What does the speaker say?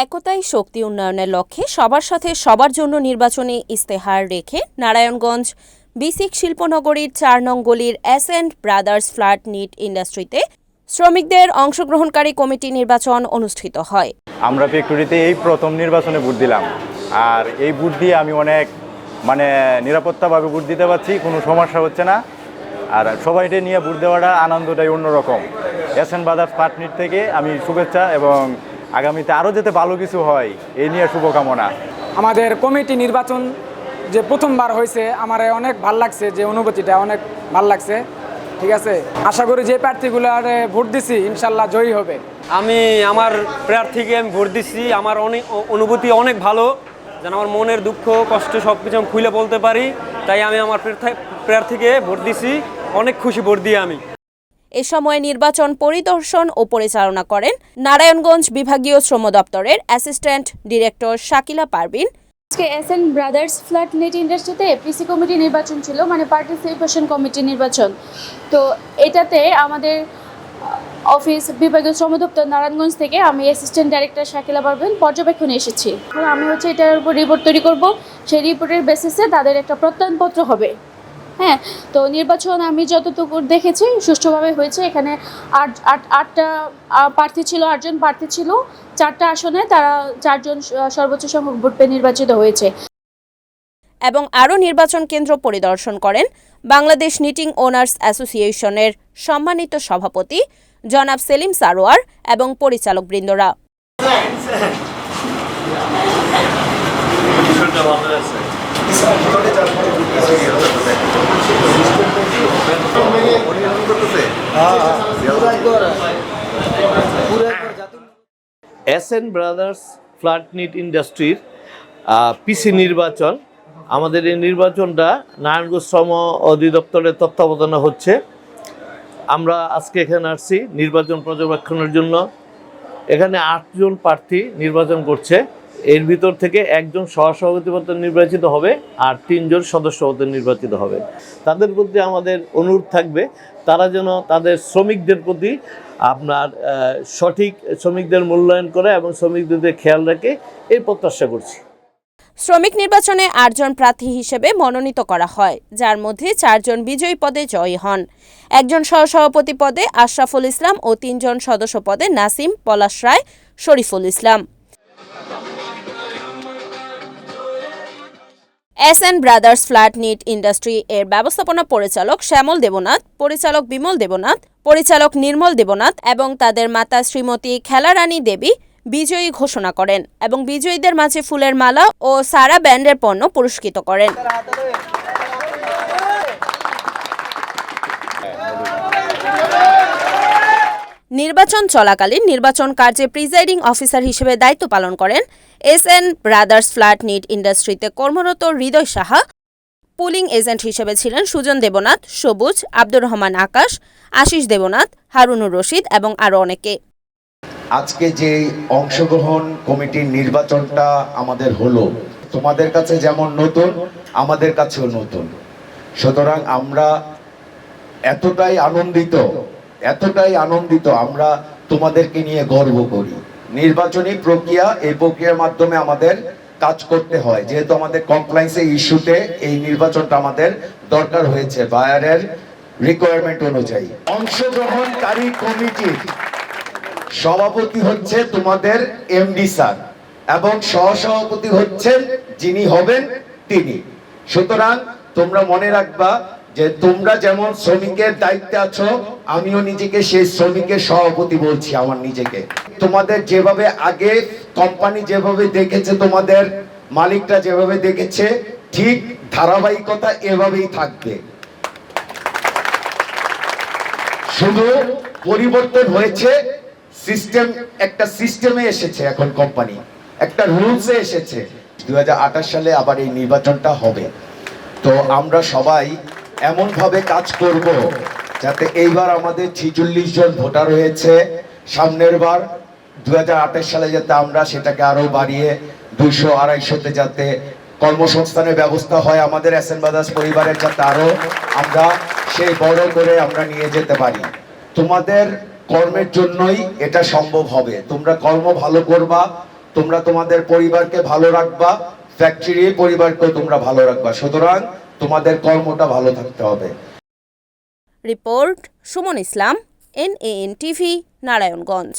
একতাই শক্তি উন্নয়নের লক্ষ্যে সবার সাথে সবার জন্য নির্বাচনী ইস্তেহার রেখে নারায়ণগঞ্জ বিসিক শিল্পনগরীর ৪ নং গলির এস.এন্ড ব্রাদার্স ফ্ল্যাট নিট ইন্ডাস্ট্রিতে শ্রমিকদের অংশগ্রহণকারী কমিটি নির্বাচন অনুষ্ঠিত হয়। আমরা ফ্যাক্টরিতে এই প্রথম নির্বাচনে ভোট দিলাম, আর এই ভোট দিয়ে আমি অনেক নিরাপত্তাভাবে ভোট দিতে পারছি, কোনো সমস্যা হচ্ছে না। আর সবাইকে নিয়ে ভোট দেওয়াটা আনন্দটাই অন্যরকম। এস.এন্ড ব্রাদার্স ফ্ল্যাট নিট থেকে আমি শুভেচ্ছা এবং আগামীতে আরও যাতে ভালো কিছু হয় এই নিয়ে শুভকামনা। আমাদের কমিটি নির্বাচন যে প্রথমবার হয়েছে আমার অনেক ভাল লাগছে, যে অনুভূতিটা অনেক ভাল লাগছে। ঠিক আছে, আশা করি যে প্রার্থীগুলো ভোট দিছি ইনশাল্লাহ জয়ী হবে। আমি আমার প্রার্থীকে আমি ভোট দিচ্ছি, আমার অনেক অনুভূতি অনেক ভালো, যেন আমার মনের দুঃখ কষ্ট সব কিছু আমি খুলে বলতে পারি। তাই আমি আমার প্রার্থীকে ভোট দিচ্ছি, অনেক খুশি ভোট দিয়ে আমি। এ সময় নির্বাচন পরিদর্শন ও পরিচালনা করেন নারায়ণগঞ্জ বিভাগীয় শ্রম দপ্তরের অ্যাসিস্ট্যান্ট ডিরেক্টর শাকিলা পারভিন। আজকে এস.এন্ড ব্রাদার্স ফ্ল্যাট নিট ইন্ডাস্ট্রিতে পিসি কমিটি নির্বাচন ছিল, মানে পার্টিসিপেশন কমিটি নির্বাচন। তো এটাতে আমাদের অফিস বিভাগীয় শ্রম দপ্তর নারায়ণগঞ্জ থেকে আমি অ্যাসিস্ট্যান্ট ডাইরেক্টর শাকিলা পারভিন পর্যবেক্ষণে এসেছি। আমি এটার উপর রিপোর্ট তৈরি করব, সেই রিপোর্টের বেসিসে তাদের একটা প্রত্যয়নপত্র হবে। হ্যাঁ, তো নির্বাচন আমি যতটুকু দেখেছি সুষ্ঠুভাবে হয়েছে। এখানে আটটা প্রার্থী ছিল, 8 জন প্রার্থী ছিল। 4টা আসনে তারা 4 জন সর্বোচ্চ সংখ্যক ভোট পেয়ে নির্বাচিত হয়েছে। এবং আরও নির্বাচন কেন্দ্র পরিদর্শন করেন বাংলাদেশ নিটিং ওনার্স অ্যাসোসিয়েশনের সম্মানিত সভাপতি জনাব সেলিম সারোয়ার এবং পরিচালকবৃন্দরা। এস.এন্ড ব্রাদার্স ফ্ল্যাট নিট ইন্ডাস্ট্রির পিসি নির্বাচন, আমাদের এই নির্বাচনটা নারায়ণগঞ্জ শ্রম অধিদপ্তরের তত্ত্বাবধানে হচ্ছে। আমরা আজকে এখানে আসছি নির্বাচন পর্যবেক্ষণের জন্য। এখানে 8 জন প্রার্থী নির্বাচন করছে, এর ভিতর থেকে 1 জন সহসভাপতি পদে নির্বাচিত হবে আর 3 জন সদস্য পদে নির্বাচিত হবে। তাদের প্রতি আমাদের অনুরোধ থাকবে তারা যেন তাদের শ্রমিকদের প্রতি সঠিক শ্রমিকদের মূল্যায়ন করে এবং শ্রমিকদের খেয়াল রাখে, এই প্রত্যাশা করছি। শ্রমিক নির্বাচনে 8 জন প্রার্থী হিসেবে মনোনীত করা হয়, যার মধ্যে 4 জন বিজয়ী পদে জয়ী হন, 1 জন সহসভাপতি পদে আশরাফুল ইসলাম ও 3 জন সদস্য পদে নাসিম, পলাশ রায়, Shariful Islam. এস.এন্ড brothers flat NEET industry এর ব্যবস্থাপনা পরিচালক শ্যামল দেবনাথ, পরিচালক বিমল দেবনাথ, পরিচালক নির্মল দেবনাথ এবং তাদের মাতা শ্রীমতী খেলারানী দেবী বিজয়ী ঘোষণা করেন এবং বিজয়ীদের মাঝে ফুলের মালা ও সারা ব্যান্ডের পণ্য পুরস্কৃত করেন। নির্বাচন চলাকালীন নির্বাচন কার্যে প্রিজাইডিং অফিসার হিসেবে দায়িত্ব পালন করেন এস.এন্ড ব্রাদার্স ফ্ল্যাট নিট ইন্ডাস্ট্রিতে কর্মরত হৃদয় সাহা। পুলিং এজেন্ট হিসেবে ছিলেন সুজন দেবনাথ, সবুজ, আব্দুর রহমান আকাশ, আশিস দেবনাথ, হারুনুর রশিদ এবং আরও অনেকে। আজকে যে অংশগ্রহণ কমিটির নির্বাচনটা আমাদের হলো, তোমাদের কাছে যেমন নতুন আমাদের কাছেও নতুন। সুতরাং আমরা এতটাই আনন্দিত, আমরা তোমাদেরকে নিয়ে গর্ব করি। নির্বাচনী প্রক্রিয়া, এই প্রক্রিয়ার মাধ্যমে আমাদের কাজ করতে হয়, যেহেতু আমাদের কমপ্লায়েন্সের ইস্যুতে এই নির্বাচনটা আমাদের দরকার হয়েছে বায়ারের রিকোয়ারমেন্ট অনুযায়ী। অংশগ্রহণকারী কমিটির সভাপতি হচ্ছে তোমাদের এমডি স্যার এবং সহসভাপতি হচ্ছেন যিনি হবেন তিনি। সুতরাং তোমরা মনে রাখবা যে তোমরা যেমন শ্রমিকের দায়িত্বে আছো, আমিও নিজেকে সেই শ্রমিকের সভাপতি বলছি আমার নিজেকে। তোমাদের যেভাবে আগে কোম্পানি যেভাবে দেখেছে, তোমাদের মালিকরা যেভাবে দেখেছে, ঠিক ধারাবাহিকতা এভাবেই থাকবে। শুধু পরিবর্তন হয়েছে সিস্টেম, একটা সিস্টেমে এসেছে, এখন কোম্পানি একটা রুলসে এসেছে। 2028 সালে আবার এই নির্বাচনটা হবে। তো আমরা সবাই এমন ভাবে কাজ করব যাতে এইবার আমাদের 46 জন ভোটার হয়েছে, সামনের বার 2028 সালে যাতে আমরা সেটাকে আরো বাড়িয়ে 200-250-তে যাতে কর্মসংস্থানের ব্যবস্থা হয় আমাদের এস.এন্ড ব্রাদার্স পরিবারের, যাতে আরো আমরা সেই বড় করে আমরা নিয়ে যেতে পারি। তোমাদের কর্মের জন্যই এটা সম্ভব হবে। তোমরা কর্ম ভালো করবা, তোমরা তোমাদের পরিবারকে ভালো রাখবা, ফ্যাক্টরির পরিবারকেও তোমরা ভালো রাখবা। সুতরাং তোমাদের কর্মটা ভালো থাকতে হবে। রিপোর্ট সুমন ইসলাম, NAN TV, নারায়ণগঞ্জ।